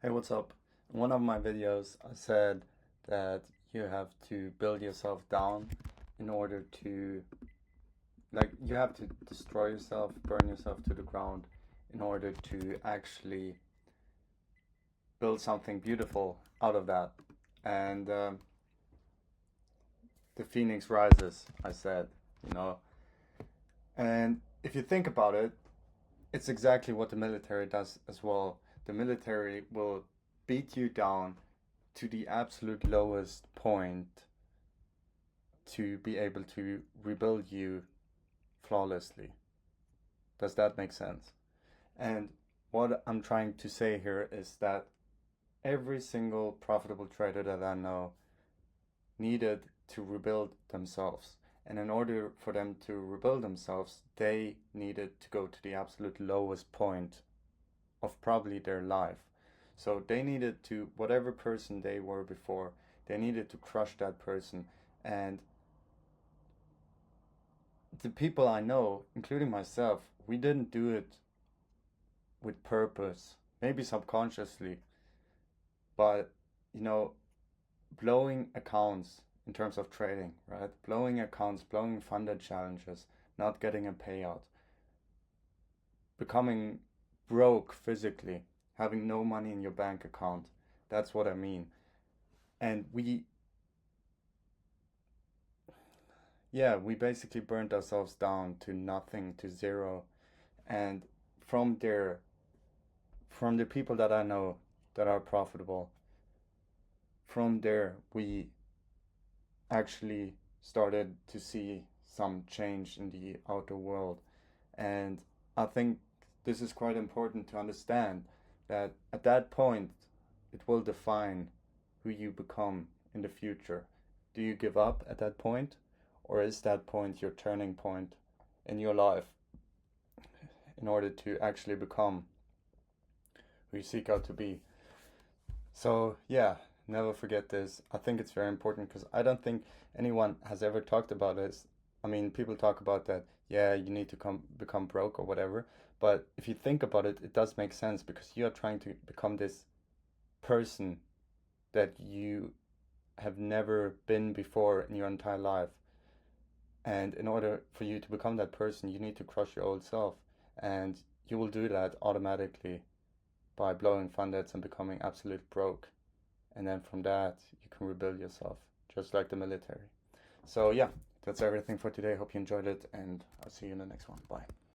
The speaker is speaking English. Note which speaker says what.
Speaker 1: Hey, what's up? In one of my videos, I said that you have to build yourself down in order to, you have to destroy yourself, burn yourself to the ground in order to actually build something beautiful out of that. And the phoenix rises, I said, you know. And if you think about it, it's exactly what the military does as well. The military will beat you down to the absolute lowest point to be able to rebuild you flawlessly. Does that make sense? And what I'm trying to say here is that every single profitable trader that I know needed to rebuild themselves. And in order for them to rebuild themselves, they needed to go to the absolute lowest point of probably their life. So they needed to, whatever person they were before, they needed to crush that person. And the people I know, including myself, we didn't do it with purpose, maybe subconsciously, but you know, blowing accounts in terms of trading, right? Blowing accounts, blowing funded challenges, not getting a payout, becoming broke physically, having no money in your bank account. That's what I mean. And we basically burned ourselves down to nothing, to zero. And from there, from the people that I know that are profitable, from there we actually started to see some change in the outer world. And I think this is quite important to understand that at that point, it will define who you become in the future. Do you give up at that point, or is that point your turning point in your life in order to actually become who you seek out to be? So, yeah, never forget this. I think it's very important because I don't think anyone has ever talked about this. I mean, people talk about that, yeah, you need to become broke or whatever. But if you think about it, it does make sense because you are trying to become this person that you have never been before in your entire life. And in order for you to become that person, you need to crush your old self. And you will do that automatically by blowing fund debts and becoming absolute broke. And then from that, you can rebuild yourself, just like the military. So, yeah, that's everything for today. Hope you enjoyed it, and I'll see you in the next one. Bye.